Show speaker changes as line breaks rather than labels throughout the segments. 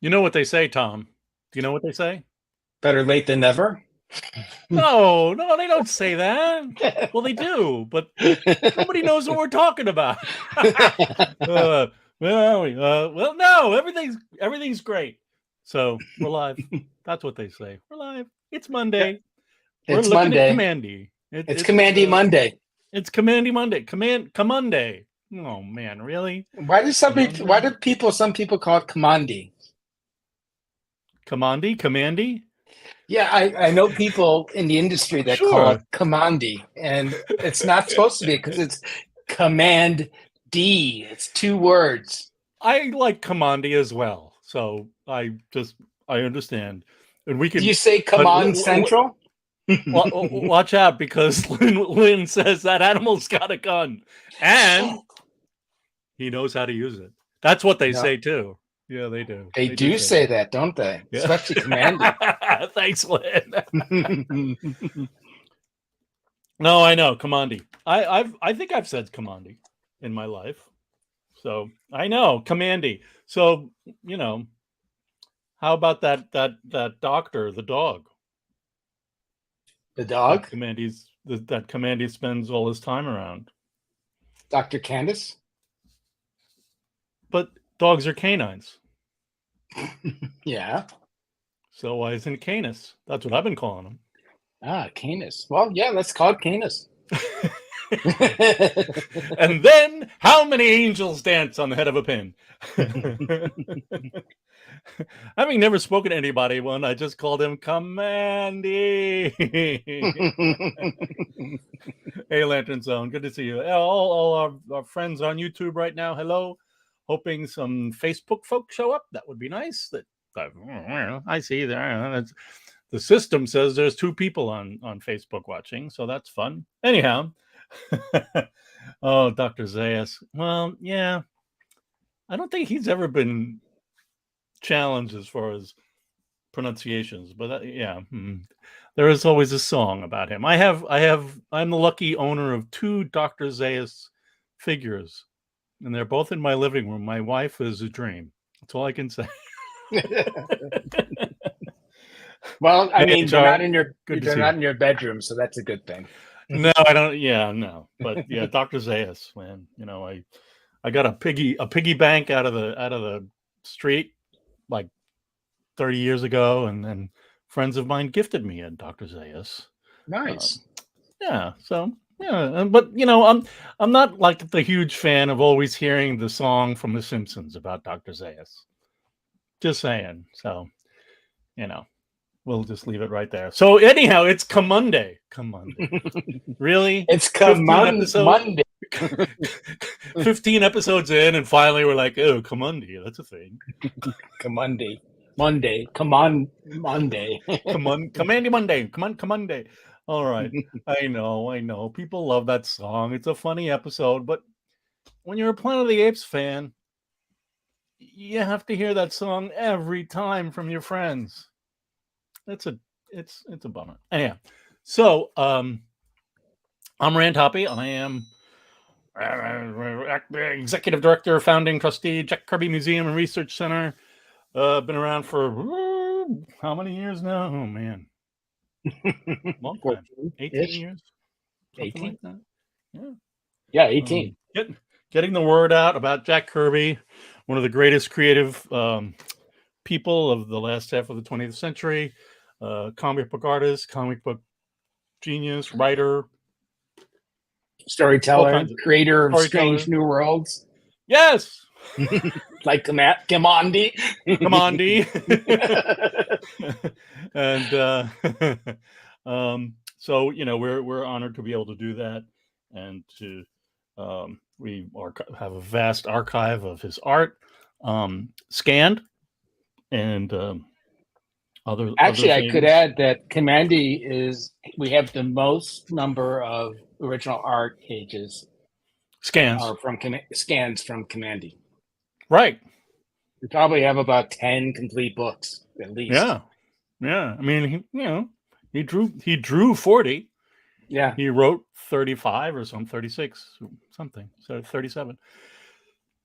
You know what they say, Tom? Do you know what they say?
Better late than never.
No, they don't say that. Well, they do, but nobody knows what we're talking about. Well, no, everything's great. So we're live. That's what they say. We're live. It's Monday. We're
It's
looking
Monday.
at Kamandi.
It's Kamandi Monday.
It's Kamandi Monday. Kamandi. Oh man, really?
Why do some people call it Kamandi?
Kamandi?
Yeah, I know people in the industry that call it Kamandi, and it's not supposed to be because it's Command D. It's 2 words.
I like Kamandi as well, so I understand. And we can.
Do you say Command Central?
Watch out, because Lynn says that animal's got a gun, and he knows how to use it. That's what they say too. Yeah, they do.
They do say that, don't they? Yeah. Especially Kamandi.
Thanks, Lynn. No, I know Kamandi. I think I've said Kamandi in my life, so I know Kamandi. So how about that doctor, the dog?
The dog?
That Kamandi spends all his time around.
Dr. Candace?
But dogs are canines.
Yeah.
So why isn't it Canis? That's what I've been calling him.
Ah, Canis. Well, yeah, let's call it Canis.
And then, how many angels dance on the head of a pin? Having never spoken to anybody I just called him Kamandi. Hey, Lantern Zone, good to see you. All our friends on YouTube right now, hello. Hoping some Facebook folks show up. That would be nice. I see there. The system says there's 2 people on Facebook watching, so that's fun. Anyhow, oh, Dr. Zayas. Well, yeah, I don't think he's ever been challenged as far as pronunciations, but there is always a song about him. I'm the lucky owner of 2 Dr. Zayas figures, and they're both in my living room. My wife is a dream. That's all I can say.
Well, I mean, they're not in your bedroom, so that's a good thing.
No, I don't. Yeah, no, but yeah, Dr. Zayas, man. I got a piggy bank out of the street like 30 years ago, and then friends of mine gifted me a Dr. Zayas.
Nice.
Yeah. So yeah, but I'm not like the huge fan of always hearing the song from The Simpsons about Dr. Zayas. Just saying. So, we'll just leave it right there. So anyhow, it's Kamandi. Really?
It's Kamandi.
15 episodes in, and finally we're like, oh, Kamandi, that's a thing.
Kamandi. Monday. Come on, Monday.
Kamandi Monday. Come on, Kamandi. All right. I know. People love that song. It's a funny episode, but when you're a Planet of the Apes fan, you have to hear that song every time from your friends. It's a bummer. Anyhow, so I'm Rand Hoppe. I am executive director, founding trustee, Jack Kirby Museum and Research Center. Been around for how many years now? Oh man, long time. 18 years.
18.
Like that. Yeah.
Yeah, 18.
Getting the word out about Jack Kirby, one of the greatest creative people of the last half of the 20th century. Comic book artist, comic book genius, writer,
storyteller, creator of Strange New Worlds.
Yes.
Like Kamandi.
And so we're honored to be able to do that, and to we have a vast archive of his art, scanned, and other.
Actually, I could add that we have the most number of original art pages.
Scans
from Kamandi.
Right.
We probably have about 10 complete books at least.
Yeah. I mean, he drew 40.
Yeah.
He wrote 35 or some 36 something. So 37.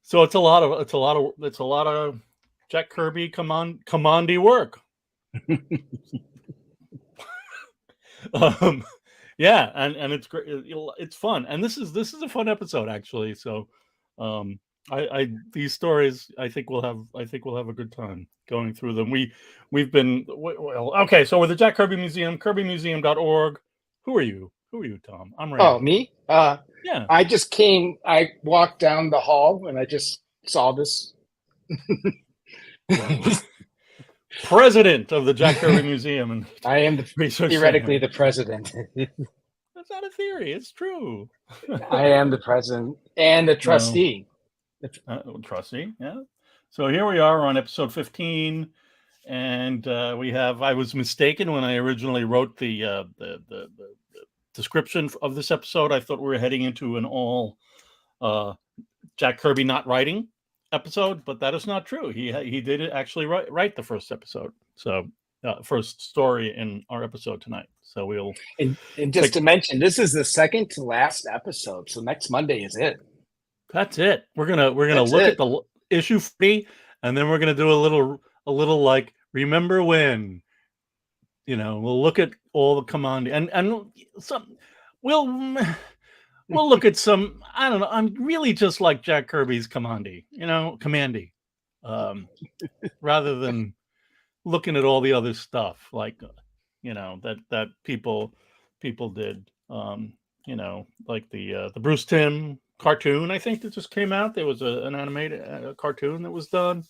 So it's a lot of Jack Kirby Kamandi work. Yeah, and it's great. It's fun, and this is a fun episode actually. So, I these stories I think we'll have a good time going through them. We've been well, okay. So with the Jack Kirby Museum, KirbyMuseum.org. Who are you, Tom? I'm Randy.
Oh, me?
Yeah.
I walked down the hall and I just saw this.
President of the Jack Kirby Museum, and
I am theoretically the president.
That's not a theory; it's true.
I am the president and the trustee.
Trustee, yeah. So here we are on episode 15, and I was mistaken when I originally wrote the description of this episode. I thought we were heading into an all Jack Kirby not writing episode, but that is not true. He did actually write the first episode, so first story in our episode tonight. So we'll
and just to mention, this is the second to last episode, so next Monday is it.
That's it. We're gonna look at the issue 40, and then we're gonna do a little like remember when. We'll look at all the Kamandi and some. We'll look at some. I don't know. I'm really just like Jack Kirby's Kamandi. Kamandi, rather than looking at all the other stuff like that people did. Like the Bruce Timm cartoon, I think, that just came out. There was an animated cartoon that was done.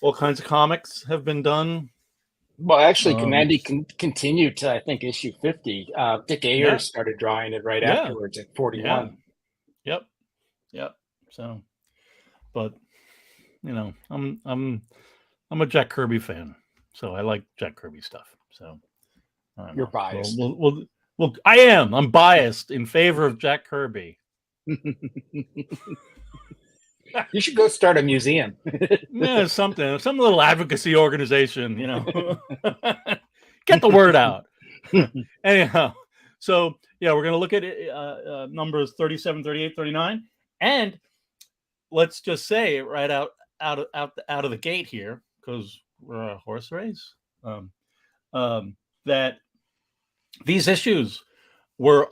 All kinds of comics have been done.
Well, actually, Kamandi continued to, I think, issue 50. Dick Ayers started drawing it right afterwards at 41.
Yeah. Yep. So, but I'm a Jack Kirby fan, so I like Jack Kirby stuff. So
you're biased.
Well, I am. I'm biased in favor of Jack Kirby.
You should go start a museum.
Yeah, some little advocacy organization, Get the word out. Anyhow, so yeah, we're going to look at numbers 37, 38, 39, and let's just say right out of the gate here, because we're a horse race, that these issues were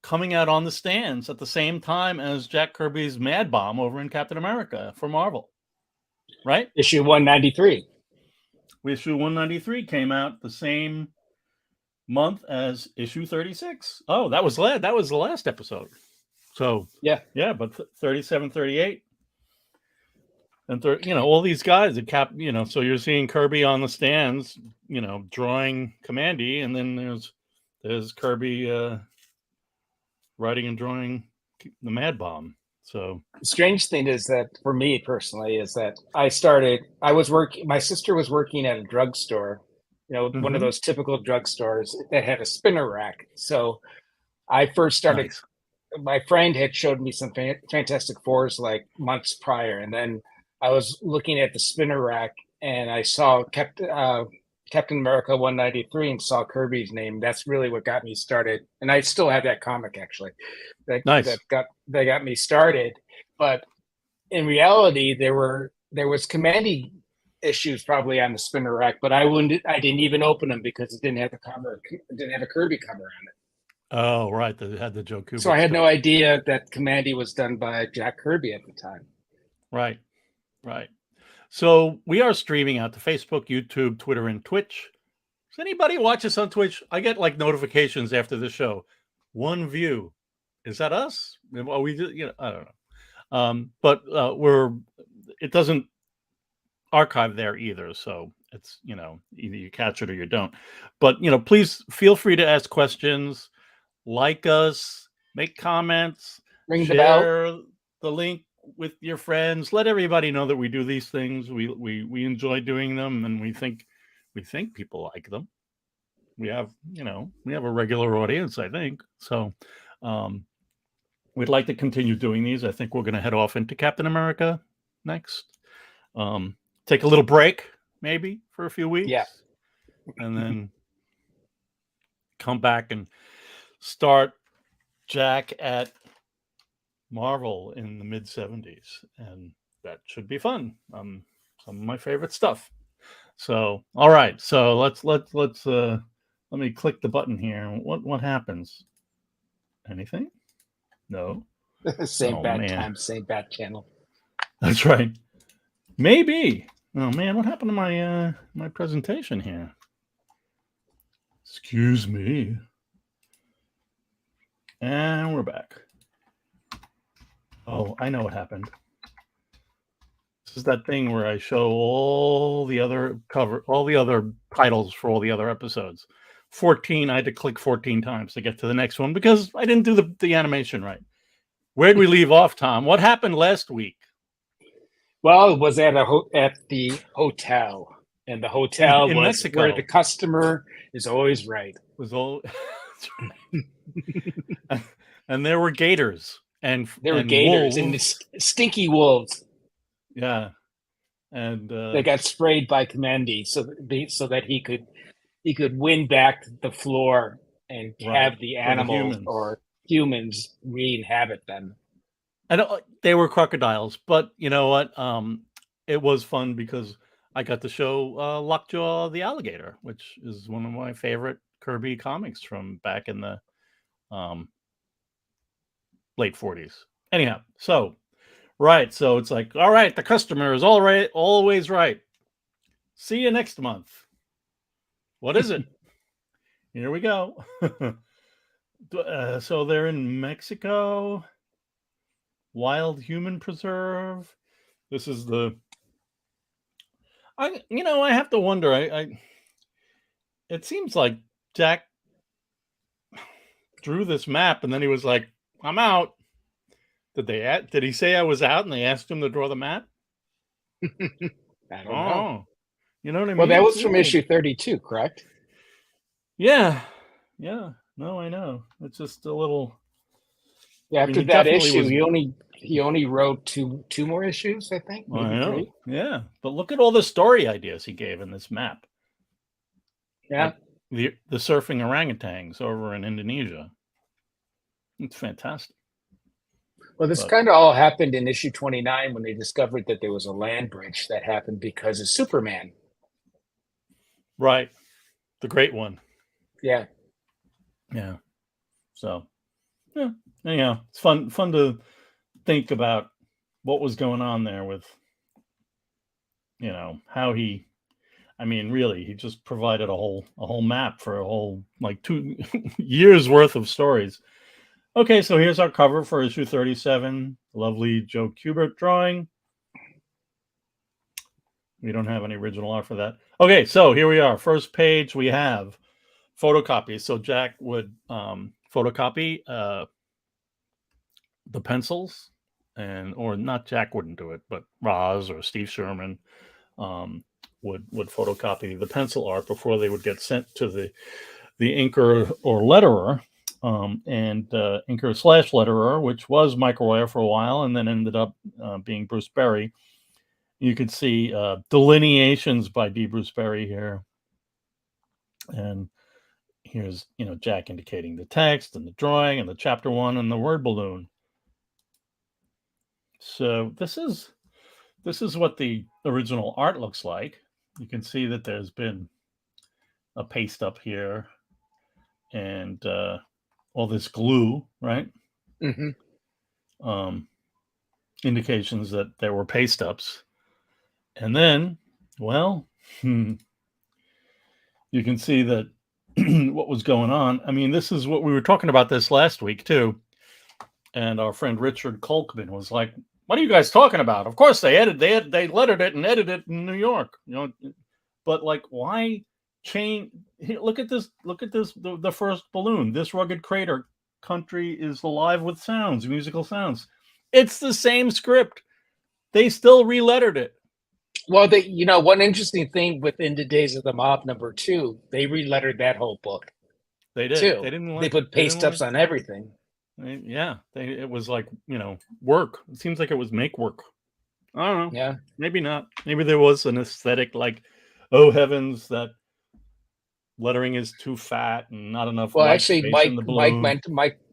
coming out on the stands at the same time as Jack Kirby's Mad Bomb over in Captain America for Marvel, right?
Issue 193.
Issue 193 came out the same month as issue 36. Oh, that was the last episode. So yeah, but 37, 38, and all these guys that so you're seeing Kirby on the stands, drawing Kamandi, and then there's Kirby writing and drawing the Mad Bomb. So
the strange thing is that for me personally is that my sister was working at a drugstore, one of those typical drugstores that had a spinner rack. So I first started, my friend had showed me some Fantastic Fours like months prior. And then I was looking at the spinner rack and I saw Captain America 193 and saw Kirby's name. That's really what got me started. And I still have that comic actually. That got me started. But in reality, there was Kamandi issues probably on the spinner rack, but I didn't even open them because it didn't have the cover. It didn't have a Kirby cover on it.
Oh, right. It had the Joe Kubert.
So I had no idea that Kamandi was done by Jack Kirby at the time.
Right. So we are streaming out to Facebook, YouTube, Twitter, and Twitch. Does anybody watch us on Twitch? I get like notifications after the show. 1 view. Is that us? Well, we just, I don't know. But it doesn't archive there either. So it's, either you catch it or you don't. But, please feel free to ask questions, like us, make comments, share the link with your friends. Let everybody know that we do these things. We enjoy doing them, and we think people like them. We have a regular audience, I think. So we'd like to continue doing these. I think we're going to head off into Captain America next. Take a little break, maybe for a few weeks.
Yeah.
And then come back and start Jack at Marvel in the mid-70s, and that should be fun. some of my favorite stuff. So, all right. So let's let me click the button here. What happens? Anything? No.
Same
Oh,
bad
man.
time, same bad channel.
That's right. Maybe. Oh man, what happened to my my presentation here? Excuse me. And we're back. Oh, I know what happened. This is that thing where I show all the other titles for all the other episodes. 14, I had to click 14 times to get to the next one because I didn't do the animation right. Where'd we leave off, Tom? What happened last week?
Well, it was at the hotel, and the hotel
in
was
Mexico.
where the customer is always right.
Was all and there were gators and
There were gators
wolves.
and the stinky wolves.
Yeah, and
they got sprayed by Kamandi so that he could win back the floor and have the animals or humans re-inhabit them.
I don't. They were crocodiles, but you know what? It was fun because I got to show Lockjaw the alligator, which is one of my favorite Kirby comics from back in the late 40s. Anyhow, so it's like, all right, the customer is always right. See you next month. What is it? Here we go. So they're in Mexico. Wild Human Preserve. This is I have to wonder. It seems like Jack drew this map and then he was like, I'm out. Did he say I was out and they asked him to draw the map?
I don't know.
You know what I mean?
Well, that was from issue 32, correct?
Yeah. Yeah. No, I know. It's just a little.
Yeah, after that issue, he only wrote two more issues, I think. Maybe
I know.
3.
Yeah, but look at all the story ideas he gave in this map.
Yeah,
like the surfing orangutans over in Indonesia. It's fantastic.
Well, this kind of all happened in issue 29 when they discovered that there was a land bridge that happened because of Superman.
Right, the great one.
Yeah.
Yeah. So, yeah. Anyhow, it's fun to think about what was going on there with, how he. I mean, really, he just provided a whole map for a whole 2 years worth of stories. Okay, so here's our cover for issue 37. Lovely Joe Kubert drawing. We don't have any original art for that. Okay, so here we are. First page, we have photocopies. So Jack would photocopy the pencils, or not Jack wouldn't do it, but Roz or Steve Sherman would photocopy the pencil art before they would get sent to the inker or letterer. And inker/letterer, which was Mike Royer for a while, and then ended up being Bruce Berry. You could see delineations by D. Bruce Berry here. And here's, Jack indicating the text and the drawing and the chapter 1 and the word balloon. So this is what the original art looks like. You can see that there's been a paste up here and all this glue, right?
Mm-hmm.
Indications that there were paste ups. And then, well, you can see that what was going on. I mean, this is what we were talking about this last week too. And our friend Richard Kolkman was like, what are you guys talking about? Of course they lettered it and edited it in New York, but why change? Look at this, the first balloon. This rugged crater country is alive with sounds, musical sounds. It's the same script. They still re-lettered it.
Well, one interesting thing within the Days of the Mob #2, they re-lettered that whole book.
They did.
Too.
They didn't.
They put paste ups on everything.
Yeah, it was work. It seems like it was make work. I don't know.
Yeah,
maybe not. Maybe there was an aesthetic oh heavens, that lettering is too fat and not enough.
Well, actually, Mike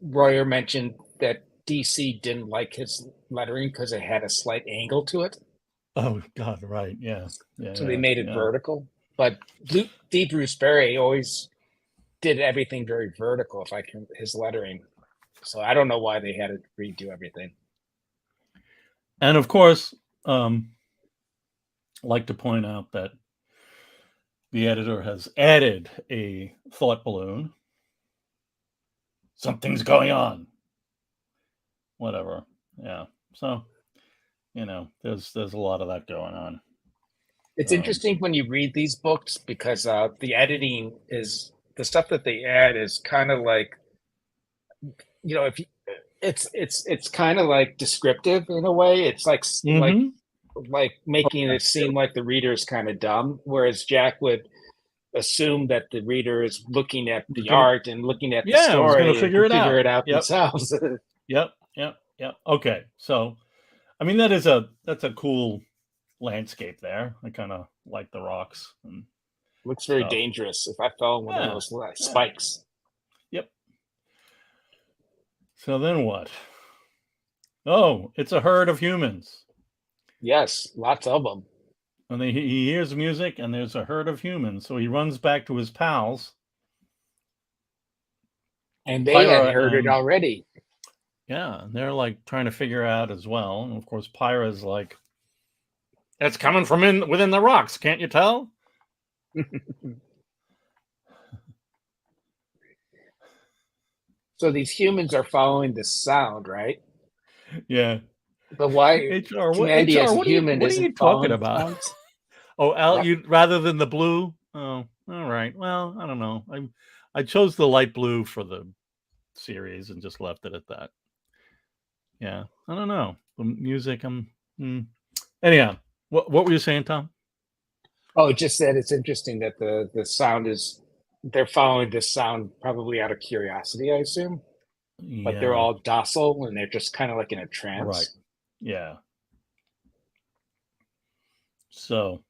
Royer mentioned that DC didn't like his lettering because it had a slight angle to it.
Oh God, right? Yeah, yeah.
So they made it vertical. But D. Bruce Berry always did everything very vertical. If I can, his lettering. So I don't know why they had to redo everything.
And of course, I'd like to point out that the editor has added a thought balloon. Something's going on. Whatever. Yeah. So, there's a lot of that going on.
It's interesting when you read these books because the editing is the stuff that they add is kind of like, if you, it's kind of like descriptive in a way. It's like making it seem like the reader is kind of dumb, whereas Jack would assume that the reader is looking at the art and looking at the story and
figure
it out themselves.
Yep. Okay. So, I mean, that's a cool landscape there. I kind of like the rocks. And
looks very dangerous. If I fell in one of those spikes.
Yep. So then what? Oh, it's a herd of humans.
Yes, lots of them.
And he hears music, and there's a herd of humans. So he runs back to his pals.
And they had heard it already.
Yeah, and they're like trying to figure out as well. And of course, Pyra's like, "It's coming from within the rocks. Can't you tell?"
So these humans are following this sound, right?
Yeah.
But why?
HR, what are you talking about? Oh, Al, you rather than the blue? Oh, all right. Well, I don't know. I chose the light blue for the series and just left it at that. Yeah, I don't know. The music, anyhow, what were you saying, Tom?
Oh, just that it's interesting that the sound is, they're following this sound probably out of curiosity, I assume. Yeah. But they're all docile and they're just kind of like in a trance.
Right. Yeah. So,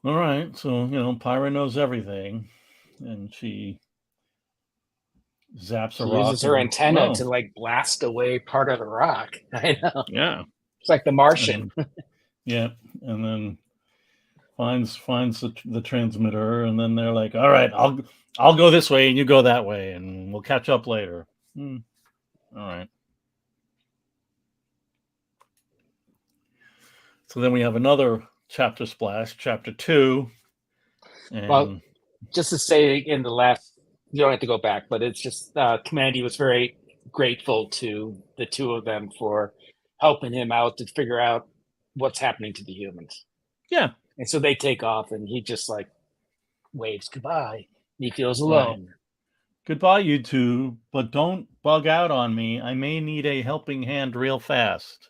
all right. So, Pyra knows everything, and she zaps a rock.
Uses her antenna to like blast away part of the rock. I know.
Yeah.
It's like the Martian.
Yeah. And then finds the transmitter, and then they're like, all right, I'll go this way and you go that way, and we'll catch up later. All right. So then we have another chapter splash, chapter 2. And
well, just to say in the last, you don't have to go back, but it's just Kamandi was very grateful to the two of them for helping him out to figure out what's happening to the humans.
Yeah.
And so they take off and he just like waves goodbye. He feels alone.
Right. Goodbye, you two, but don't bug out on me. I may need a helping hand real fast.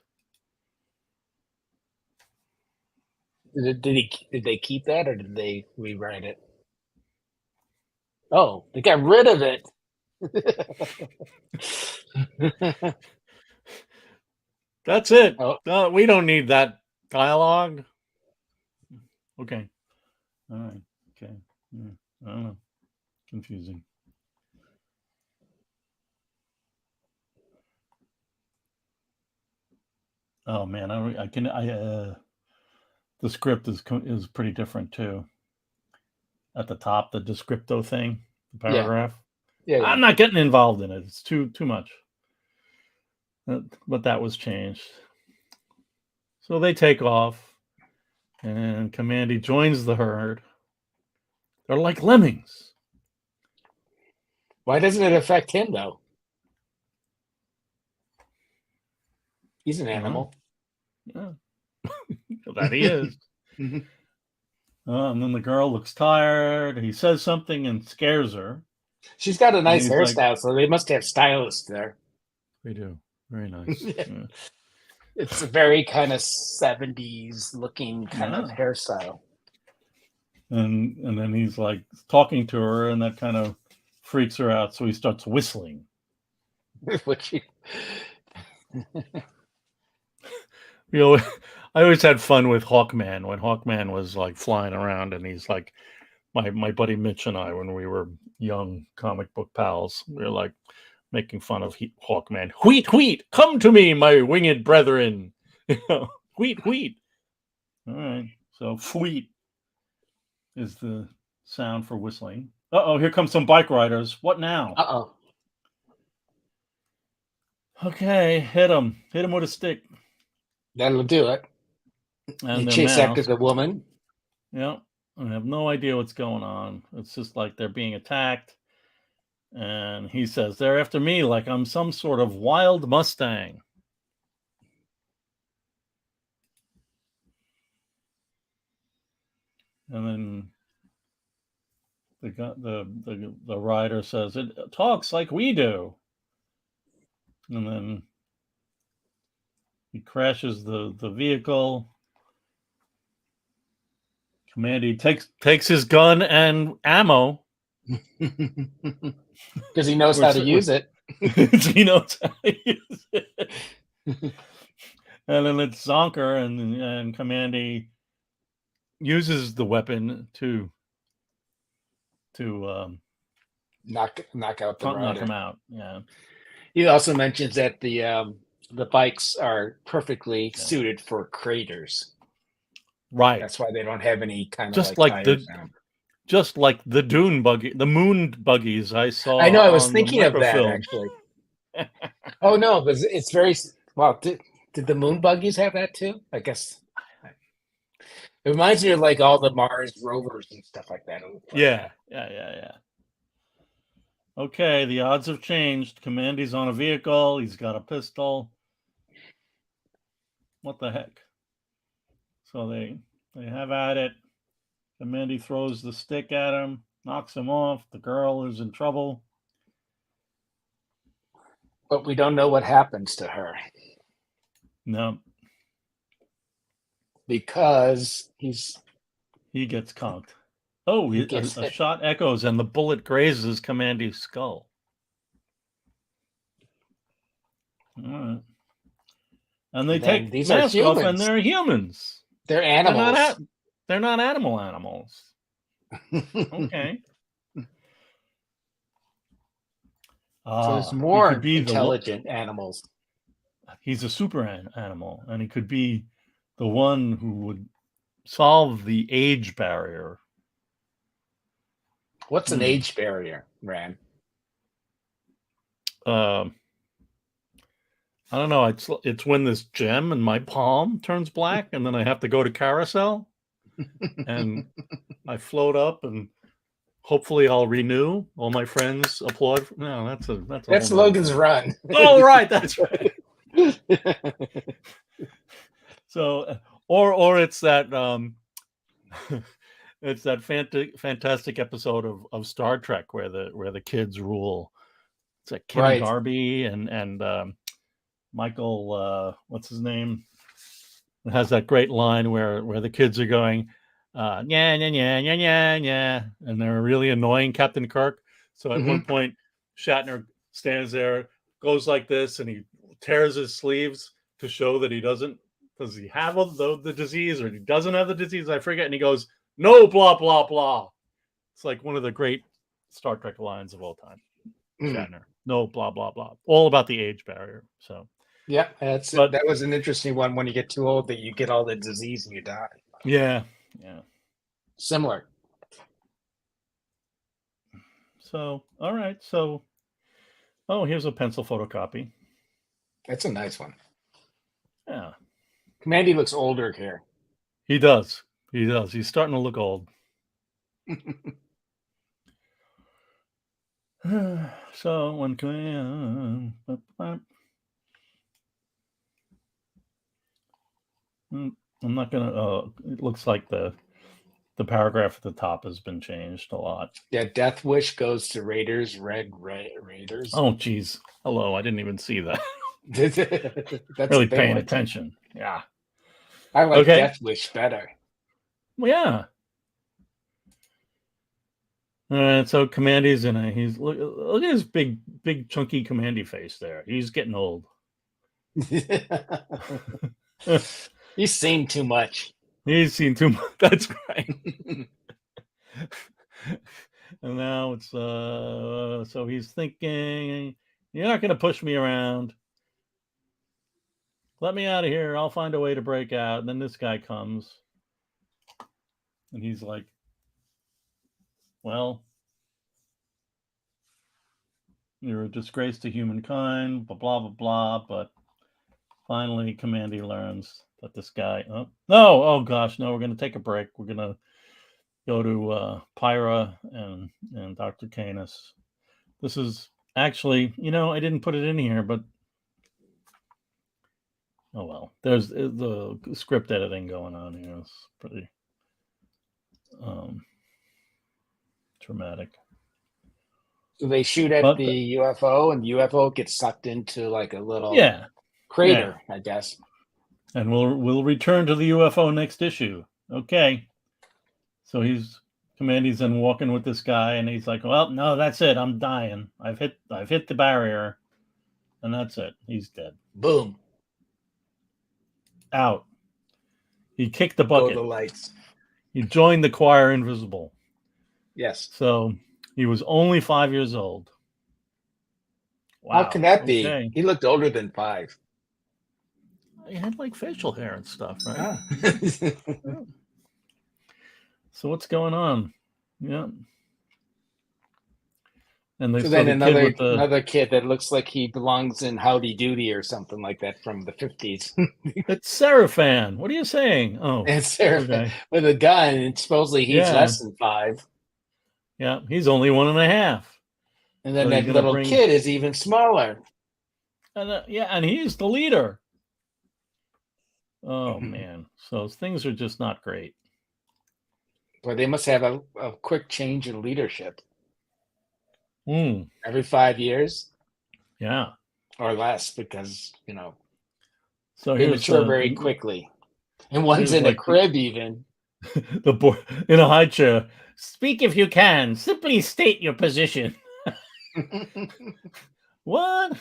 Did they keep that or did they rewrite it? Oh, they got rid of it.
That's it. Oh. We don't need that dialogue. Okay. All right. Okay. Yeah. I don't know. Confusing. Oh man, the script is pretty different too. At the top, the descripto thing, the paragraph. Yeah. I'm not getting involved in it. It's too much. But that was changed. So they take off, and Kamandi joins the herd. They're like lemmings.
Why doesn't it affect him though? He's an animal.
Yeah. That he is. And then the girl looks tired. He says something and scares her.
She's got a nice hairstyle, so they must have stylists there.
They do. Very nice. Yeah.
It's a very kind of 70s looking kind of hairstyle.
And then he's like talking to her, and that kind of freaks her out. So he starts whistling.
Which
I always had fun with Hawkman when Hawkman was like flying around, and he's like, my buddy Mitch and I, when we were young comic book pals, we were like making fun of Hawkman. Wheat, come to me, my winged brethren. Wheat, wheat. All right. So wheat is the sound for whistling. Uh-oh, here come some bike riders. What now?
Uh-oh.
Okay, hit him. Hit him with a stick.
That'll do it.
And
You
their
chase after
mask.
the woman.
Yeah. I have no idea what's going on. It's just like they're being attacked. And he says, they're after me like I'm some sort of wild Mustang. And then the rider says, it talks like we do. And then he crashes the vehicle. Kamandi takes his gun and ammo.
Because he knows how to use it.
He knows how to use it. And then it's Zonker, and Kamandi uses the weapon to
knock out the rider.
Knock him out. Yeah.
He also mentions that the bikes are perfectly suited for craters.
Right.
That's why they don't have any kind of
just like
tires
the dune buggy, the moon buggies I saw.
I know. I was thinking of that actually. Oh no, but it's very well. Did the moon buggies have that too? I guess it reminds me of like all the Mars rovers and stuff like that.
Yeah. Okay, the odds have changed. Kamandi's on a vehicle. He's got a pistol. What the heck? So they have at it. Kamandi throws the stick at him, knocks him off. The girl is in trouble.
But we don't know what happens to her.
No.
Because
he gets conked. Oh, a shot echoes and the bullet grazes Kamandi's skull. All right. And they take these masks off, and they're humans.
They're animals.
They're not animals. Okay.
So there's more intelligent animals.
He's a super animal, and he could be the one who would solve the age barrier.
What's an age barrier, Ran?
I don't know. It's when this gem in my palm turns black, and then I have to go to carousel, and I float up, and hopefully I'll renew. All my friends applaud. No, that's
Logan's Run.
Oh, right, that's right. So, or it's that it's that fantastic episode of Star Trek where the kids rule. It's like Kim Darby and Michael, what's his name? It has that great line where the kids are going, yeah, yeah, yeah, yeah, yeah, yeah, and they're really annoying Captain Kirk. So at one point, Shatner stands there, goes like this, and he tears his sleeves to show that he doesn't. Does he have the disease or he doesn't have the disease? I forget. And he goes, no, blah, blah, blah. It's like one of the great Star Trek lines of all time. Shatner, no, blah, blah, blah. All about the age barrier. So,
yeah, that was an interesting one. When you get too old, that you get all the disease and you die.
Yeah.
Similar.
So, all right. So, here's a pencil photocopy.
That's a nice one.
Yeah.
Kamandi looks older here.
He does. He's starting to look old. So when I'm not gonna. It looks like the paragraph at the top has been changed a lot.
Yeah, Death Wish goes to Raiders. Raiders.
Oh, geez. Hello, I didn't even see that.
That's
really paying attention. Yeah.
I like Death Wish better.
Well, yeah. All right, so Kamandi's he's look at his big chunky Kamandi face there. He's getting old.
He's seen too much.
He's seen too much. That's right. And now it's so he's thinking, you're not gonna push me around. let me out of here. I'll find a way to break out. And then this guy comes. And he's like, well, you're a disgrace to humankind, blah, blah, blah, blah. But finally, Kamandi learns that this guy, oh gosh, no, we're going to take a break. We're going to go to Pyra and Dr. Canis. This is actually, I didn't put it in here, but oh well. There's the script editing going on here. It's pretty dramatic.
So they shoot at the UFO, and the UFO gets sucked into like a little crater, I guess.
And we'll return to the UFO next issue. Okay. So Kamandi's then walking with this guy, and he's like, "Well, no, that's it. I'm dying. I've hit the barrier, and that's it. He's dead."
Boom.
Out. He kicked the bucket.
Go the lights.
He joined the choir invisible.
Yes.
So he was only 5 years old.
Wow. How can that be? He looked older than 5.
He had like facial hair and stuff, right?
Yeah.
So what's going on? Yeah. And
so then another kid that looks like he belongs in Howdy Doody or something like that from the 50s.
It's Seraphan. What are you saying? Oh,
it's Seraphan with a gun, and supposedly he's less than 5.
Yeah, he's only 1.5.
And then that little kid is even smaller.
And and he's the leader. Oh man, so things are just not great.
But they must have a quick change in leadership. Every 5 years.
Yeah.
Or less, because,
so
they mature very quickly. And one's in a crib even.
The boy in a high chair. Speak if you can. Simply state your position. What?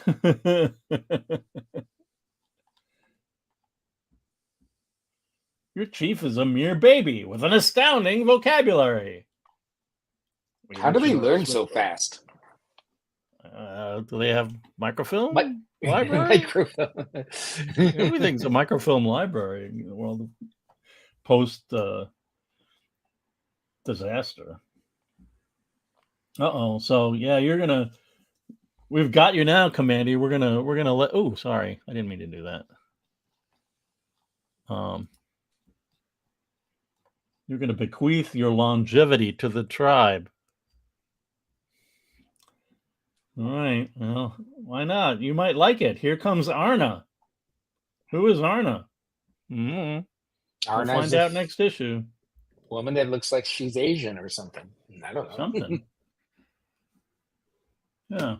Your chief is a mere baby with an astounding vocabulary.
How do they learn so fast?
Do they have microfilm library? Everything's a microfilm library in the world of post disaster. So yeah, we've got you now, Kamandi. We're gonna let. Oh, sorry, I didn't mean to do that. You're gonna bequeath your longevity to the tribe. All right. Well, why not? You might like it. Here comes Arna. Who is Arna? We'll find out next issue.
Woman that looks like she's Asian or something. I don't know.
Something. Yeah.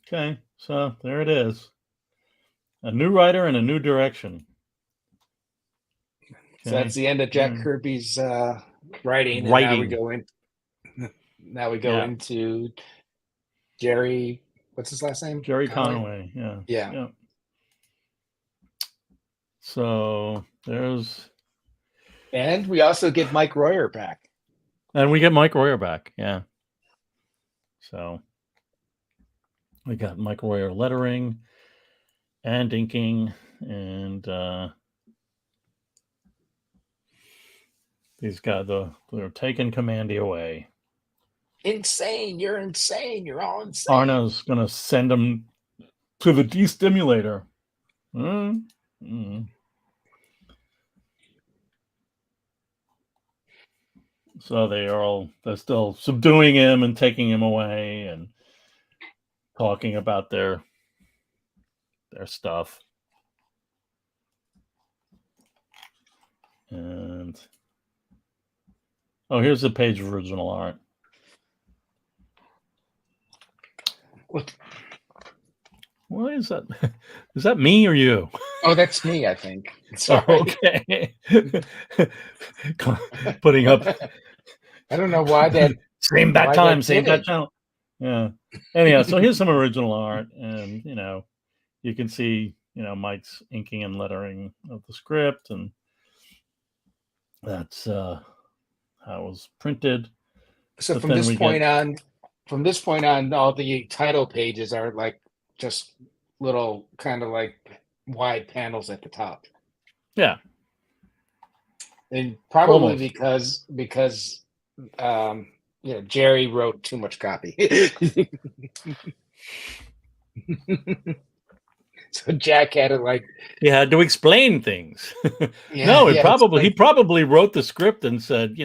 Okay. So there it is. A new writer and a new direction. Okay.
So that's the end of Jack Kirby's writing. And now we go into Jerry. What's his last name?
Jerry Conway. Yeah. So there's.
And we also get Mike Royer back.
Yeah. So we got Mike Royer lettering and inking, and these guys, they're taking Kamandi away.
Insane! You're insane! You're all insane.
Arna's gonna send him to the destimulator. So they're still subduing him and taking him away and talking about their stuff. And here's the page of original art. What is that? Is that me or you?
Oh, that's me, I think. Sorry.
Okay. Putting up.
I don't know why that.
Same bat time, same bat channel. Yeah. Anyhow, so here's some original art, and you can see Mike's inking and lettering of the script, and that's how it was printed.
So from this point on, all the title pages are like just little kind of like wide panels at the top.
Yeah.
And probably
Almost.
because Jerry wrote too much copy. So Jack had to like
He had to explain things.
yeah,
No,
yeah, it's
he
like
probably wrote the script and said,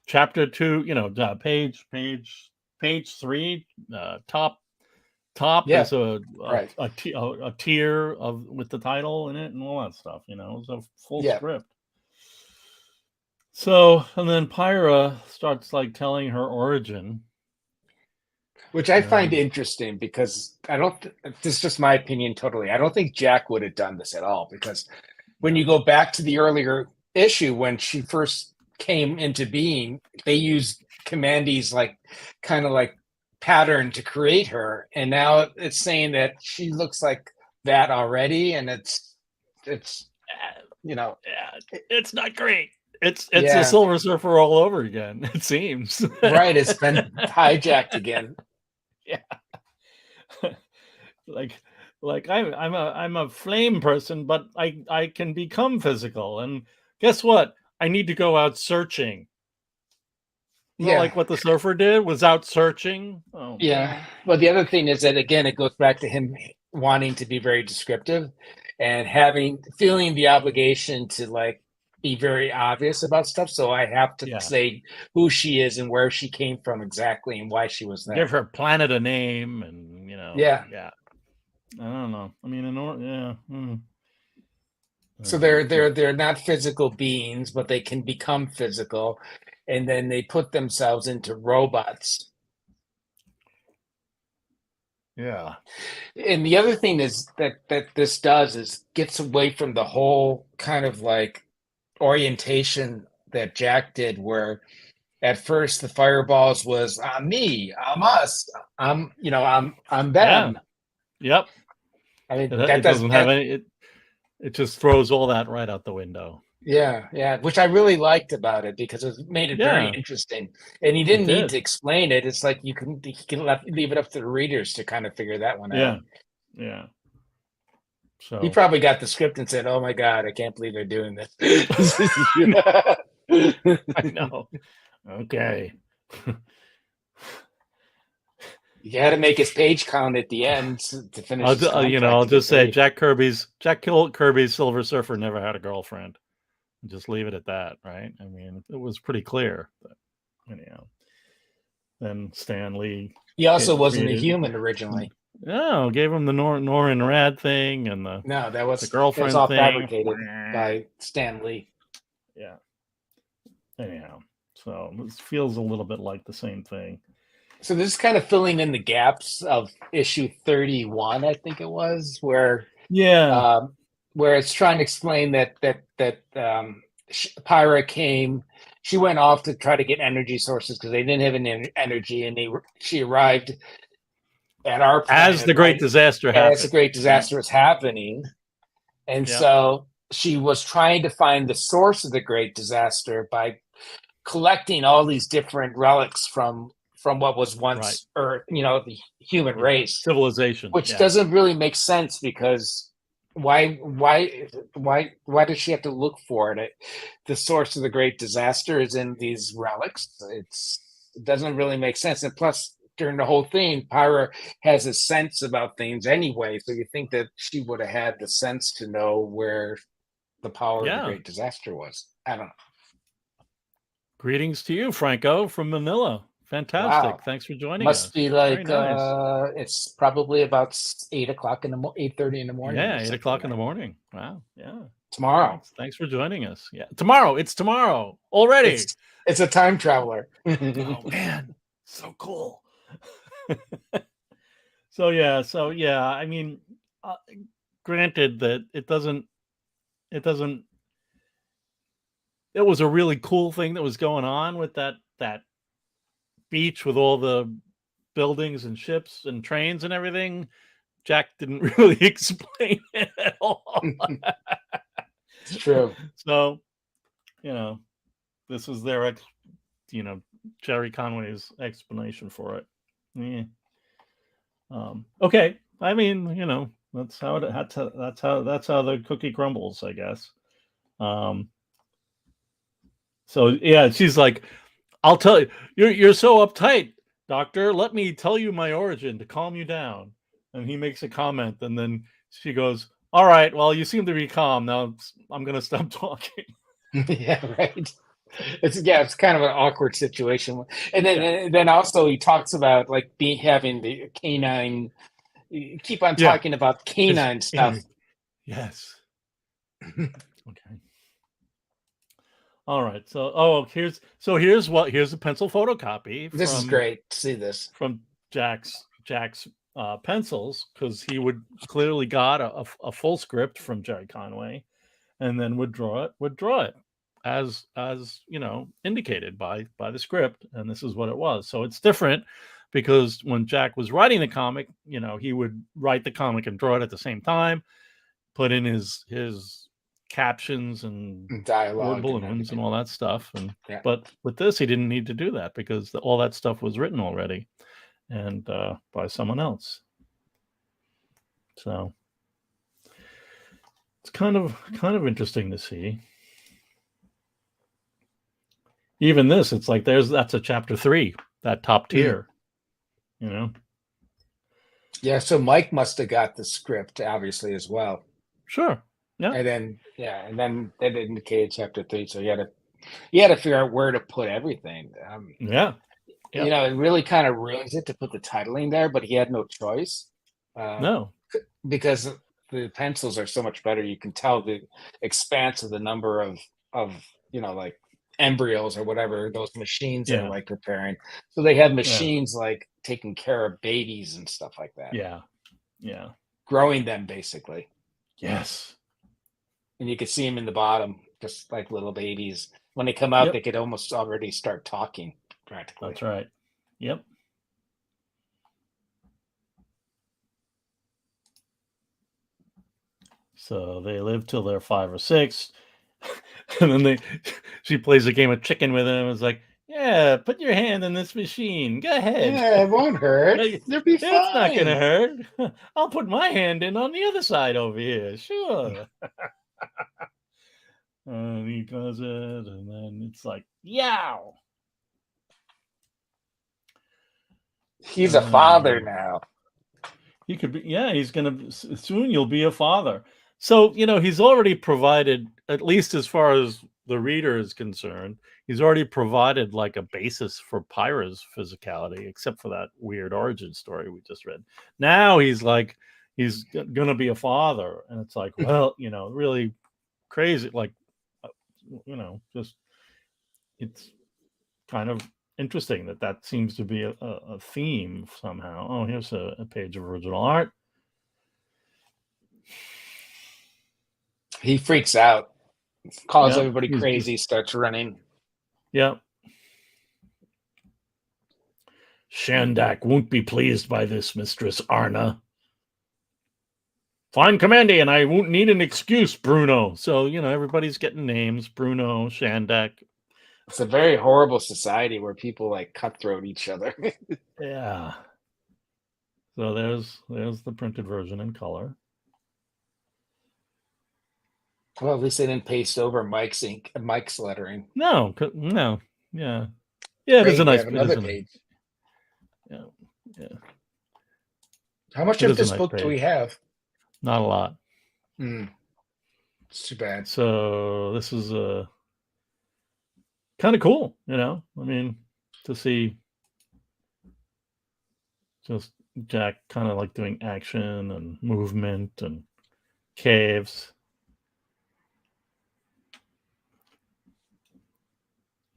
chapter 2, page 3, top
yeah,
is a
right.
tier of with the title in it and all that stuff. It was a full
Yeah.
script. So, and then Pyra starts like telling her origin,
Which I find interesting because this is just my opinion totally. I don't think Jack would have done this at all because when you go back to the earlier issue when she first came into being, they used Kamandi's like kind of like pattern to create her, and now it's saying that she looks like that already, and it's
yeah, it's not great. It's
yeah,
the Silver Surfer all over again. It seems
right. It's been hijacked again.
Yeah, like I'm a flame person, but I can become physical, and guess what? I need to go out searching. Not like what the surfer did, was out searching. Oh,
yeah.
man.
Well, the other thing is that again, it goes back to him wanting to be very descriptive and feeling the obligation to like be very obvious about stuff. So I have to say who she is and where she came from exactly and why she was there.
Give her planet a name, and
yeah.
I don't know. I mean,
So they're not physical beings, but they can become physical, and then they put themselves into robots.
Yeah.
And the other thing is that this does is gets away from the whole kind of like orientation that Jack did, where at first the fireballs was I'm me, I'm us, I'm them.
Yep.
I mean
It doesn't have any. It just throws all that right out the window.
Yeah, which I really liked about it because it made it very interesting, and he didn't need to explain it. It's like he can leave it up to the readers to kind of figure that one out.
Yeah. So
he probably got the script and said, "Oh my God, I can't believe they're doing this."
I know. Okay.
You had to make his page count at the end to finish.
I'll just say Jack Kirby's Silver Surfer never had a girlfriend. Just leave it at that, right? I mean, it was pretty clear. But anyhow, then Stan Lee.
He also wasn't a human originally.
No, gave him the Norrin Rad thing and the girlfriend
all
thing.
Fabricated by Stan Lee.
Yeah. Anyhow, so this feels a little bit like the same thing.
So this is kind of filling in the gaps of issue 31, I think it was, where where it's trying to explain that Pyra came. She went off to try to get energy sources because they didn't have any energy, and she arrived at our planet
as the great disaster happened.
As the great disaster was happening, and so she was trying to find the source of the great disaster by collecting all these different relics from what was once Earth, the human race,
civilization,
which doesn't really make sense because why does she have to look for it? The source of the great disaster is in these relics. It doesn't really make sense. And plus, during the whole thing, Pyra has a sense about things anyway. So you think that she would have had the sense to know where the power of the great disaster was. I don't know.
Greetings to you, Franco, from Manila. Fantastic. Wow. Thanks for joining us.
Must be like it's probably about 8:30 in the morning.
Yeah, 8 o'clock in the morning. Wow. Yeah.
Tomorrow.
Thanks for joining us. Yeah. Tomorrow. It's tomorrow already.
It's a time traveler.
Oh man. So cool. So yeah. I mean, granted that it was a really cool thing that was going on with that beach with all the buildings and ships and trains and everything. Jack didn't really explain it at all.
It's true.
So, this is their, Jerry Conway's explanation for it. Yeah. Okay. I mean, That's how it had to. That's how the cookie crumbles, I guess. So yeah, she's like, "I'll tell you, you're so uptight, doctor. Let me tell you my origin to calm you down." And he makes a comment, and then she goes, "All right, well, you seem to be calm now. I'm gonna stop talking."
Yeah, right. It's kind of an awkward situation. And then also he talks about like having the canine. You keep on
Yeah,
talking about
his
canine stuff.
inner. Yes. Okay. All right. So here's a pencil photocopy
This is great to see this.
from Jack's pencils, because he would clearly got a full script from Jerry Conway, and then would draw it as indicated by the script, and this is what it was. So it's different because when Jack was writing the comic, he would write the comic and draw it at the same time, put in his captions and
Dialogue
word balloons and all that stuff.
Yeah.
But with this, he didn't need to do that because all that stuff was written already, and by someone else. So it's kind of interesting to see. Even this, it's like that's a chapter 3, that top tier.
Yeah, so Mike must have got the script obviously as well.
Sure. Yeah.
And then that indicated chapter 3, so he had to figure out where to put everything.
Yeah. Yep.
It really kind of ruins it to put the titling there, but he had no choice.
No.
Because the pencils are so much better. You can tell the expanse of the number of like embryos or whatever those machines are like preparing. So they have machines like taking care of babies and stuff like that.
Yeah.
Growing them basically.
Yes.
And you could see them in the bottom, just like little babies. When they come out, they could almost already start talking practically.
That's right. Yep. So they live till they're 5 or 6. And then she plays a game of chicken with him. It's like, yeah, put your hand in this machine. Go ahead.
Yeah, it won't hurt. You'll be fine.
It's not going to hurt. I'll put my hand in on the other side over here. Sure. And he does it, and then it's like, yow.
He's a father now.
He could be, he's going to, soon you'll be a father. So, he's already provided, at least as far as the reader is concerned, he's already provided like a basis for Pyra's physicality, except for that weird origin story we just read. Now he's like, he's going to be a father. And it's like, well, really crazy. Like, just, it's kind of interesting that seems to be a theme somehow. Oh, here's a page of original art.
He freaks out, calls everybody crazy, starts running.
Yeah. Shandak won't be pleased by this, Mistress Arna. Fine, Kamandi, and I won't need an excuse, Bruno. So, everybody's getting names. Bruno, Shandak.
It's a very horrible society where people like cutthroat each other.
Yeah. So there's the printed version in color.
Well, at least they didn't paste over Mike's lettering.
No, yeah. Yeah, there's a nice
another page.
Yeah.
How much of this book do we have?
Not a lot.
It's too bad.
So this is kind of cool, I mean, to see just Jack kind of like doing action and movement and caves.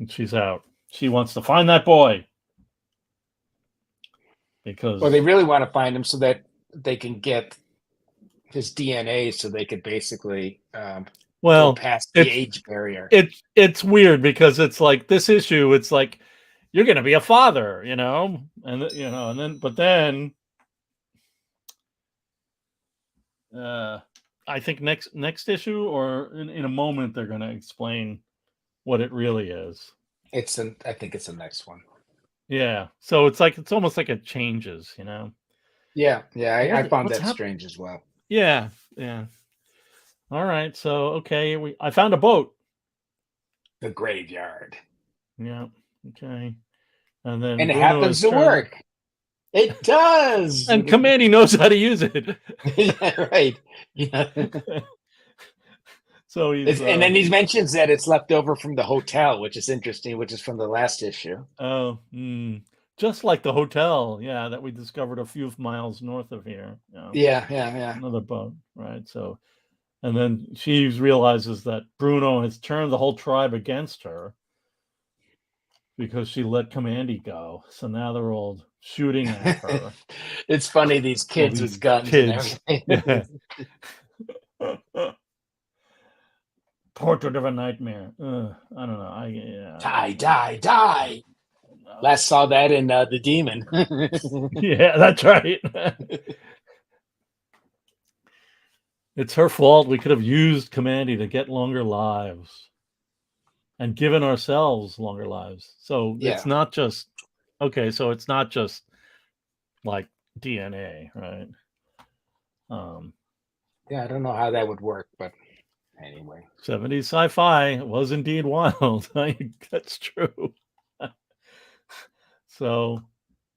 And she's out. She wants to find that boy. Because
they really want to find him so that they can get his DNA, so they could basically go past the age barrier.
It's weird because it's like this issue. It's like you're going to be a father, and then I think next issue or in a moment they're going to explain what it really is.
I think it's the next one.
Yeah. So it's almost like it changes,
Yeah. I found that strange as well.
Yeah. All right. So okay, I found a boat.
The graveyard.
Yeah. Okay. And then
And it
Bruno
happens
has
to
turned,
work. It does.
and Kamandi knows how to use it.
Yeah, right. Yeah.
So he's
And then he mentions that it's left over from the hotel, which is interesting, which is from the last issue.
just like the hotel, yeah, that we discovered a few miles north of here.
Yeah.
Another boat, right? So, and then she realizes that Bruno has turned the whole tribe against her because she let Kamandi go. So now they're all shooting at her.
It's funny, these kids with guns
kids.
and everything.
Yeah. Portrait of a Nightmare. I don't know.
Die. Last saw that in The Demon.
Yeah, that's right. It's her fault. We could have used Kamandi to get longer lives and given ourselves longer lives. So it's not just okay. So it's not just like DNA, right?
Yeah, I don't know how that would work, but anyway.
70s sci-fi was indeed wild. That's true. So,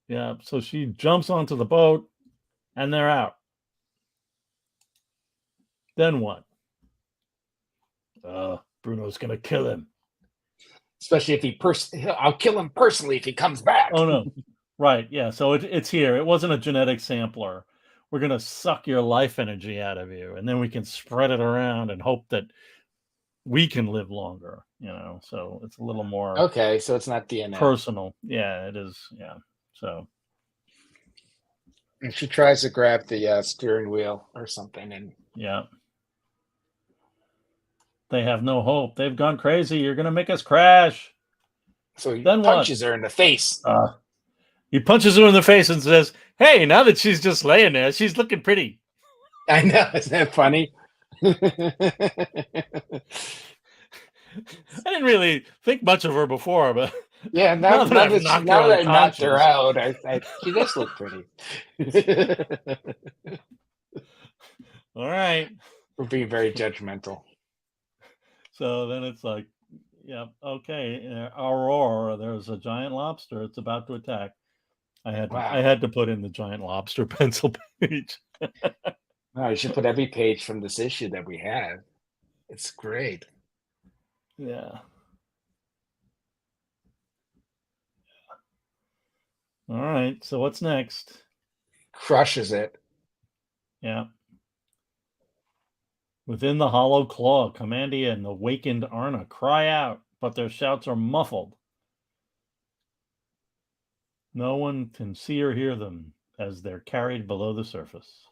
yeah. So she jumps onto the boat, and they're out. Then what? Bruno's gonna kill him.
Especially if I'll kill him personally if he comes back.
Oh no. Right, yeah. So it's here. It wasn't a genetic sampler. We're gonna suck your life energy out of you, and then we can spread it around and hope that we can live longer, so it's a little more
okay, so it's not DNA.
Personal. Yeah, it is. Yeah. So
and she tries to grab the steering wheel or something, and
yeah. They have no hope. They've gone crazy. You're gonna make us crash.
So he
then
punches her in the face.
He punches her in the face and says, "Hey, now that she's just laying there, she's looking pretty."
I know. Isn't that funny?
I didn't really think much of her before, but
yeah, now that I knocked her out, she does look pretty.
All right.
We're being very judgmental.
So then it's like, yeah, okay, Aurora, there's a giant lobster. It's about to attack. I had to put in the giant lobster pencil page.
No, you should put every page from this issue that we have. It's great.
Yeah. All right. So what's next?
Crushes it.
Yeah. Within the hollow claw, Kamandi and the awakened Arna cry out, but their shouts are muffled. No one can see or hear them as they're carried below the surface.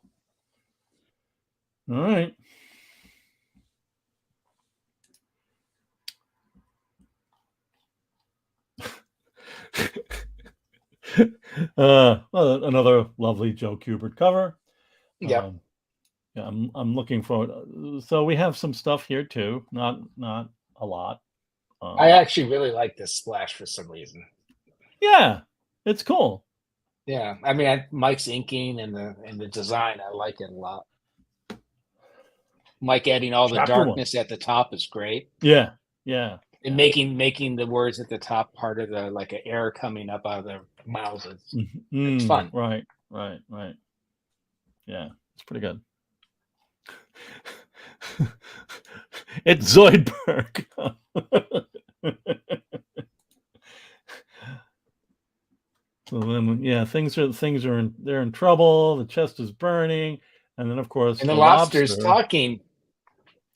All right. Well, another lovely Joe Kubert cover.
Yeah.
Yeah, I'm looking forward. So we have some stuff here too. Not a lot.
I actually really like this splash for some reason.
Yeah, it's cool.
Yeah, I mean, Mike's inking and the design, I like it a lot. Mike adding all the darkness at the top is great.
Yeah.
And making the words at the top part of the like an air coming up out of their mouths. It's fun.
Right. Yeah, it's pretty good. It's Zoidberg. So then, yeah, things are they're in trouble. The chest is burning, and then of course,
and the lobster's talking.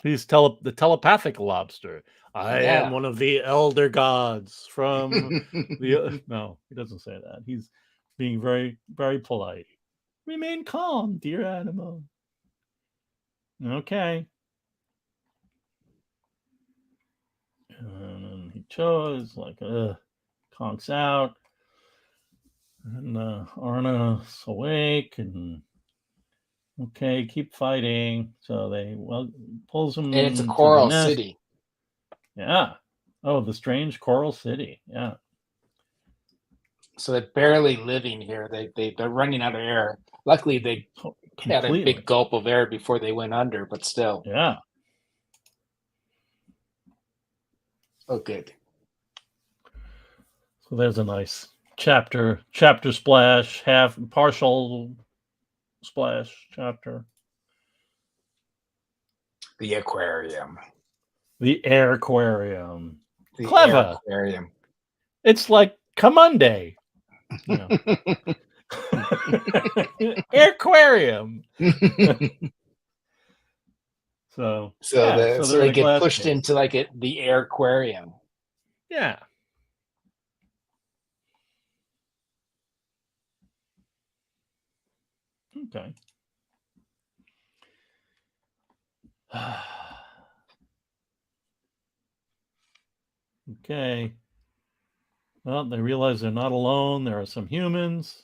He's the telepathic lobster. I am one of the elder gods from the. No, he doesn't say that. He's being very, very polite. Remain calm, dear animal. Okay. And then he chose conks out. And Arna's awake and okay, keep fighting. So they pulls him.
And it's a coral city.
Yeah. Oh, the strange coral city. Yeah.
So they're barely living here. They're running out of air. Luckily, they had a big gulp of air before they went under, but still.
Yeah.
Oh, good.
So there's a nice chapter splash, partial splash chapter.
The aquarium.
The air aquarium.
The
Clever.
air aquarium.
It's like Kamandi. You know. Air aquarium. So
they get pushed into like the air aquarium.
Yeah. Okay. Okay. Well, they realize they're not alone. There are some humans.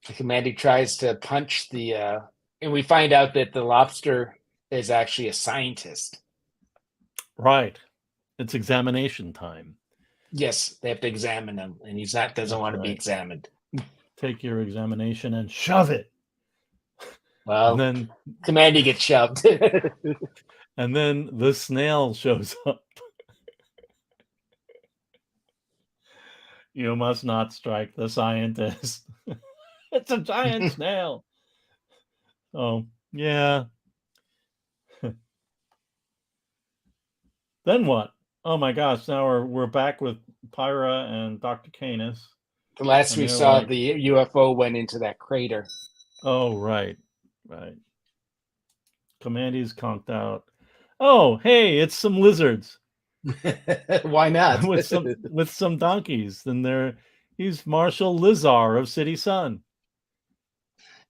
Kamandi tries to punch and we find out that the lobster is actually a scientist.
Right. It's examination time.
Yes, they have to examine him, and doesn't want to be examined.
Take your examination and shove it.
Well, and then Kamandi gets shoved.
And then the snail shows up. You must not strike the scientist. It's a giant snail. Oh, yeah. Then what? Oh my gosh, now we're back with Pyra and Dr. Canis.
The last we saw, the UFO went into that crater.
Oh, right. Kamandi's conked out. Oh, hey, it's some lizards.
Why not?
with some donkeys. Then he's Marshal Lizar of City Sun.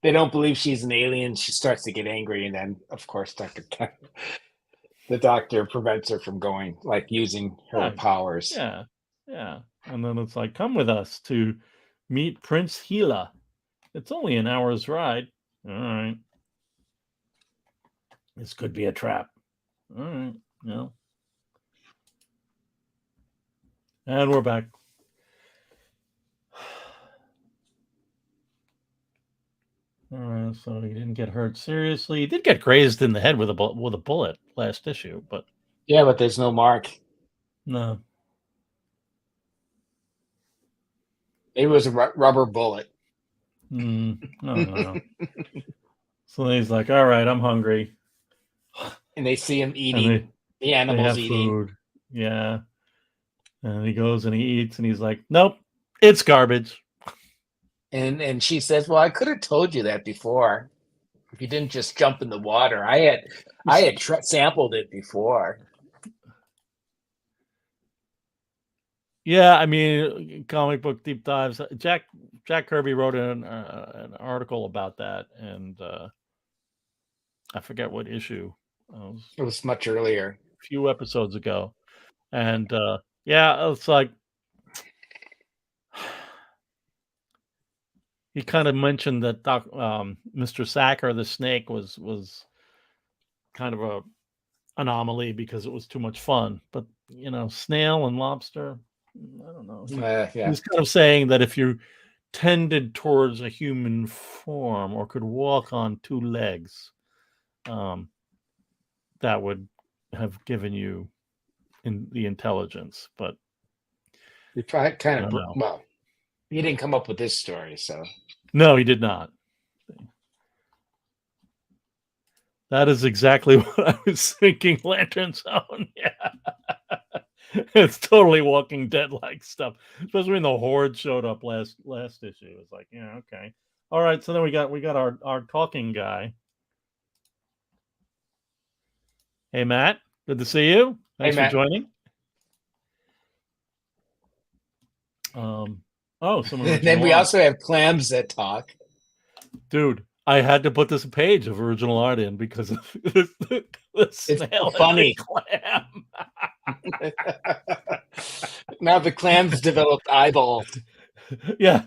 They don't believe she's an alien. She starts to get angry, and then, of course, the doctor prevents her from going, like using her powers.
Yeah. And then it's like, come with us to meet Prince Gila. It's only an hour's ride. All right. This could be a trap. All right. Yeah. And we're back. All right, so he didn't get hurt seriously. He did get grazed in the head with a bullet last issue, but
yeah, but there's no mark.
No.
It was a rubber bullet.
No. So he's like, all right, I'm hungry.
And they see him eating. The animals eating.
Food. Yeah. And he goes and he eats and he's like, nope, it's garbage.
And she says, well, I could have told you that before. If you didn't just jump in the water. I had sampled it before.
Yeah, I mean, comic book deep dives. Jack Kirby wrote an article about that, and I forget what issue.
It was much earlier,
a few episodes ago, and yeah, it's like he kind of mentioned that Mr. Sacker the snake was kind of a anomaly because it was too much fun, but snail and lobster. I don't know. He's kind of saying that if you tended towards a human form or could walk on two legs, that would have given you the intelligence. But
he kind of well, he didn't come up with this story, so
no, he did not. That is exactly what I was thinking. Lantern Zone, yeah. It's totally Walking Dead-like stuff, especially when the Horde showed up last issue. It was like, yeah, okay, all right. So then we got our talking guy. Hey, Matt, good to see you. Thanks for joining. Someone.
Then we also have clams that talk.
Dude, I had to put this page of original art in because of the snail.
It's funny.
Clam.
Now the clams developed eyeballs.
Yeah.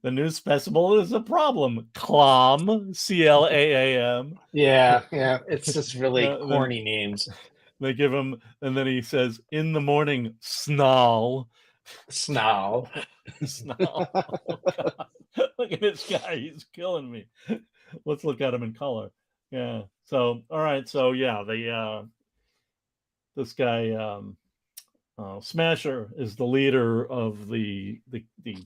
The new specimen is a problem. Clam, C-L-A-A-M.
Yeah. It's just really corny names.
They give him, and then he says, in the morning, snarl.
Snow.
Snow. Oh, God. Look at this guy. He's killing me. Let's look at him in color. Yeah. So, all right. So, yeah, this guy, Smasher, is the leader of the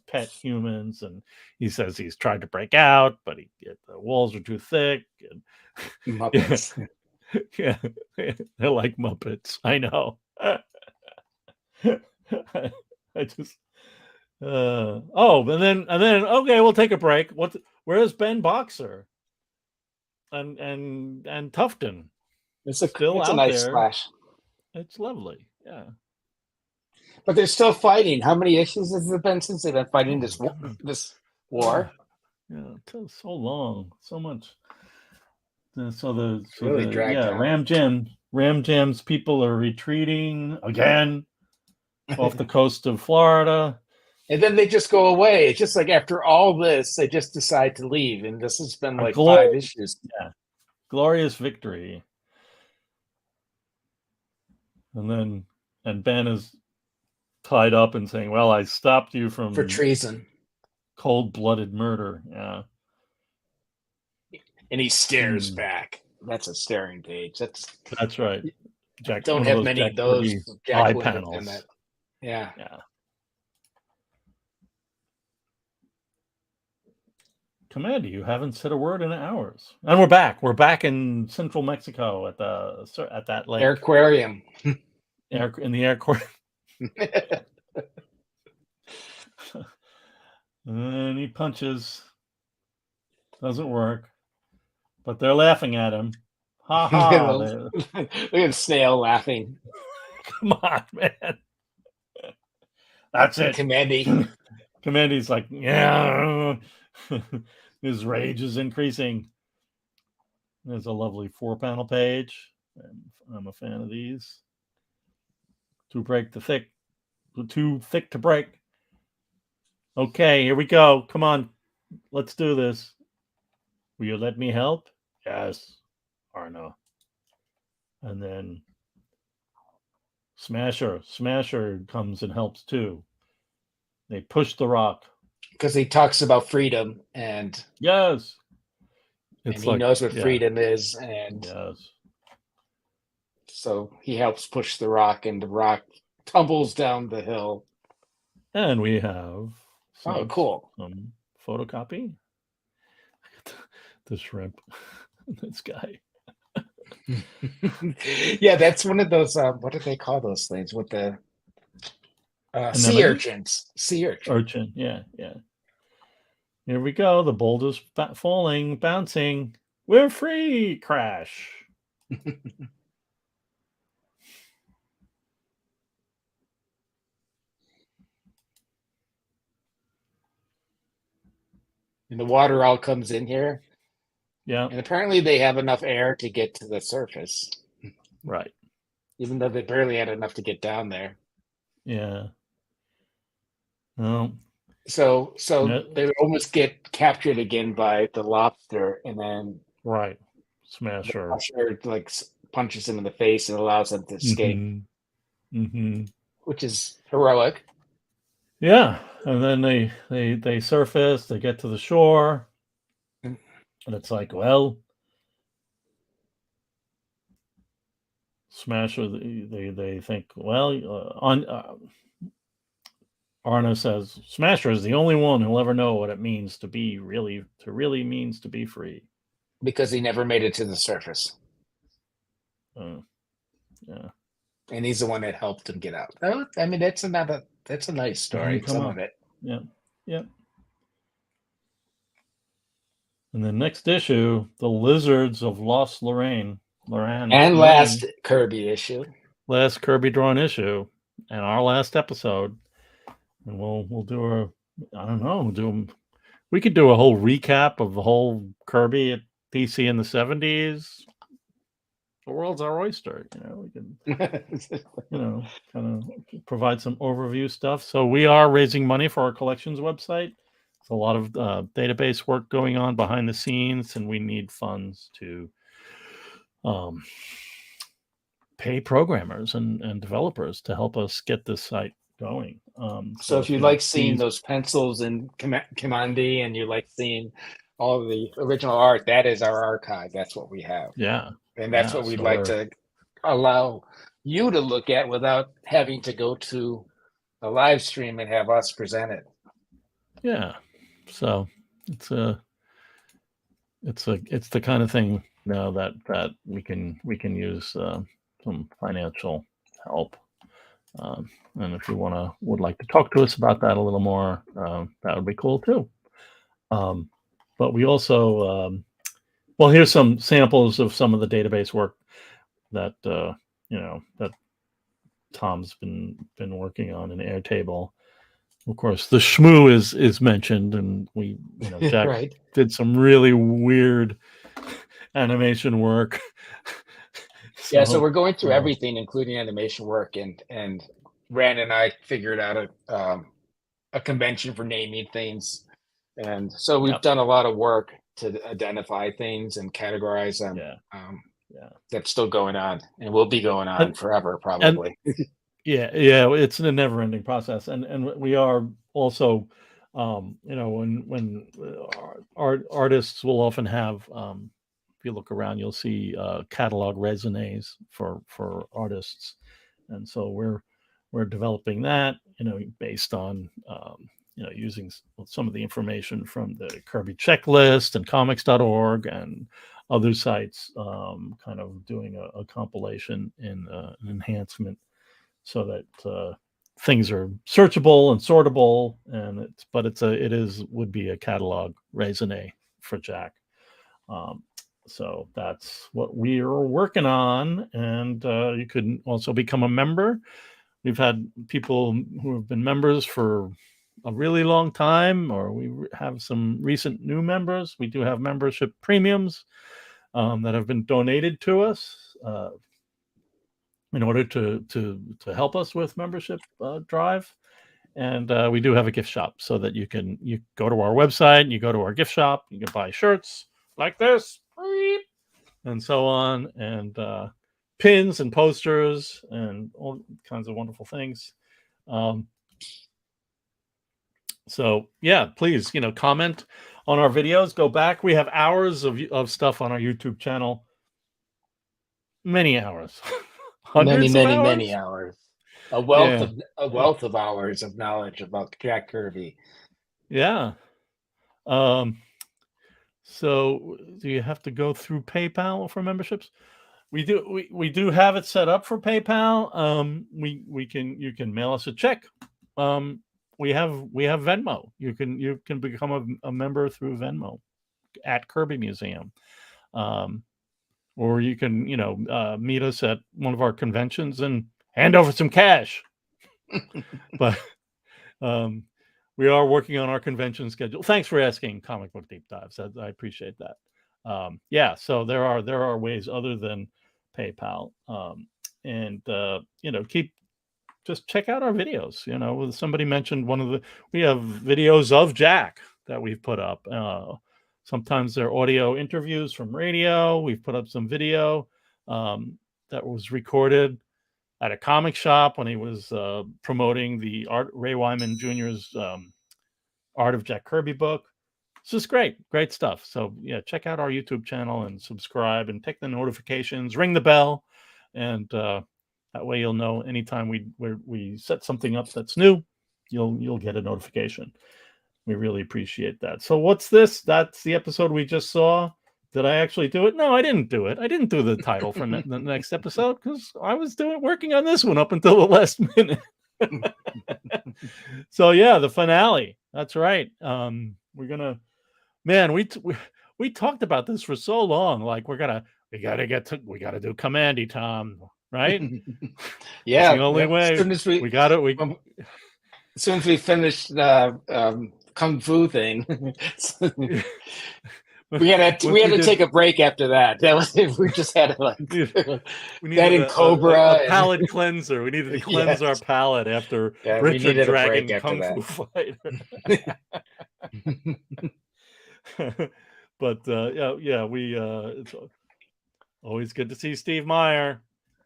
pet humans, and he says he's tried to break out, but the walls are too thick. And
Muppets.
yeah, they're like Muppets. I know. I just and then okay, we'll take a break. Where's Ben Boxer and Tufton?
It's
Still
a
out
nice
there.
splash.
It's lovely. Yeah.
But they're still fighting. How many issues has it been since they've been fighting this war?
Yeah, it took so long, so much. Ram Jam's people are retreating again off the coast of Florida.
And then they just go away. It's just like after all this, they just decide to leave. And this has been like 5 issues.
Yeah. Glorious victory. And Ben is tied up and saying, well, I stopped you
for treason.
Cold-blooded murder. Yeah.
And he stares back. That's a staring page.
That's right. Jack,
don't have many of those
eye panels.
Yeah.
Kamandi, you haven't said a word in hours. And we're back. We're back in central Mexico at that lake.
Aquarium.
In the aquarium. And he punches. Doesn't work. But they're laughing at him. Ha ha.
Look at Snail laughing.
Come on, man. That's it. Kamandi's like, yeah. His rage is increasing. There's a lovely 4-panel page. I'm a fan of these. Too thick to break. Okay, here we go. Come on. Let's do this. Will you let me help? Yes. Arna. And then Smasher comes and helps too. They push the rock.
Because he talks about freedom and
yes.
And he knows what freedom is, and
yes.
So he helps push the rock, and the rock tumbles down the hill.
And we have
some
photocopy. The shrimp. This guy.
Yeah, that's one of those. What do they call those things? With the sea urchins. Sea
urchin. Yeah. Here we go. The boulders falling, bouncing. We're free. Crash.
And the water all comes in here.
Yeah.
And apparently they have enough air to get to the surface.
Right.
Even though they barely had enough to get down there.
Yeah. Well.
So they almost get captured again by the lobster, and then
right. Smasher
like punches him in the face and allows them to escape.
Mm-hmm.
Which is heroic.
Yeah. And then they surface, they get to the shore. And it's like, well, Smasher, they think, well, Arna says, Smasher is the only one who'll ever know what it means to really means to be free.
Because he never made it to the surface.
Yeah.
And he's the one that helped him get out. Oh, I mean, that's a nice story. Some of it.
Yeah. And the next issue, The Lizards of Lost Lorraine.
And last Kirby issue.
Last Kirby drawn issue. And our last episode. And we'll do we could do a whole recap of the whole Kirby at DC in the 70s. The world's our oyster, we can kind of provide some overview stuff. So we are raising money for our collections website. There's a lot of database work going on behind the scenes, and we need funds to pay programmers and developers to help us get this site going.
So if you like seeing those pencils in Kamandi and you like seeing all of the original art, that is our archive. That's what we have.
Yeah.
And that's what we'd like to allow you to look at without having to go to a live stream and have us present it.
Yeah. So it's the kind of thing now that we can use some financial help. And if you would like to talk to us about that a little more, that would be cool too. But we also, well, here's some samples of some of the database work that that Tom's been working on in Airtable. Of course, the shmoo is mentioned, and we, Jack
Right.
did some really weird animation work.
So we're going through everything, including animation work, and Rand and I figured out a convention for naming things, and so we've done a lot of work to identify things and categorize them. That's still going on and will be going on forever, probably.
It's a never-ending process, and we are also, when artists will often have, if you look around, you'll see catalog raisonnés for artists, and so we're developing that, based on using some of the information from the Kirby checklist and comics.org and other sites, kind of doing a compilation and an enhancement so that things are searchable and sortable, and it would be a catalog raisonné for Jack. So that's what we are working on, and you could also become a member. We've had people who have been members for a really long time, or we have some recent new members. We do have membership premiums that have been donated to us in order to help us with membership drive. And we do have a gift shop, so that you go to our website, you go to our gift shop, you can buy shirts like this, and so on, and pins and posters and all kinds of wonderful things. So yeah, please, comment on our videos. Go back. We have hours of stuff on our YouTube channel. Many hours. Hundreds of hours?
Many hours. A wealth of hours of knowledge about Jack Kirby.
Yeah. So do you have to go through PayPal for memberships? We do have it set up for PayPal. You can mail us a check. We have Venmo. You can become a member through Venmo at Kirby Museum. Or you can, meet us at one of our conventions and hand over some cash. But we are working on our convention schedule. Thanks for asking, Comic Book Deep Dives. I appreciate that. So there are ways other than PayPal. And just check out our videos. Somebody mentioned we have videos of Jack that we've put up. Sometimes they're audio interviews from radio. We've put up some video that was recorded at a comic shop when he was promoting the Ray Wyman Jr.'s Art of Jack Kirby book. It's just great stuff. So yeah, check out our YouTube channel and subscribe and take the notifications, ring the bell, and that way you'll know anytime we set something up that's new, you'll get a notification. We really appreciate that. So what's this? That's the episode we just saw. Did I actually do it? No, I didn't do it. I didn't do the title for the next episode because I was working on this one up until the last minute. So yeah, the finale. That's right. We're gonna, man. We talked about this for so long. Like we gotta do Kamandi, Tom. Right?
Yeah.
It's the only way.
As soon as we finish the Kung Fu thing, we had to take a break after that. We just had to
we needed
Cobra
a palate cleanser. We needed to cleanse our palate after Richard Dragon Kung Fu Fighter. But it's always good to see Steve Meyer,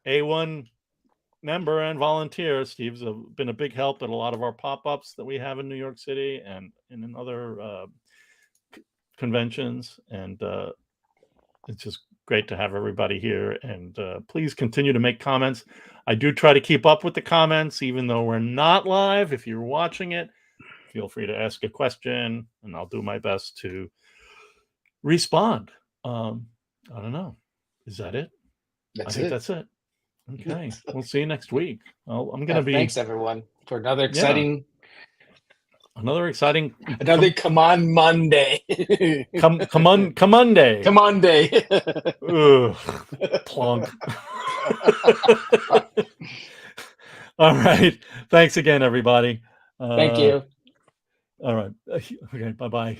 A1 member and volunteer. Steve's been a big help at a lot of our pop-ups that we have in New York City and in other conventions, and it's just great to have everybody here. And please continue to make comments. I do try to keep up with the comments, even though we're not live. If you're watching it, feel free to ask a question, and I'll do my best to respond. I don't know. Is that it? I think that's it. Okay, we'll see you next week. Well, I'm gonna be.
Thanks everyone for another exciting.
Another exciting.
Another come on Monday.
Come Monday.
Come on day.
Plonk. All right. Thanks again, everybody.
Thank you.
All right. Okay. Bye-bye.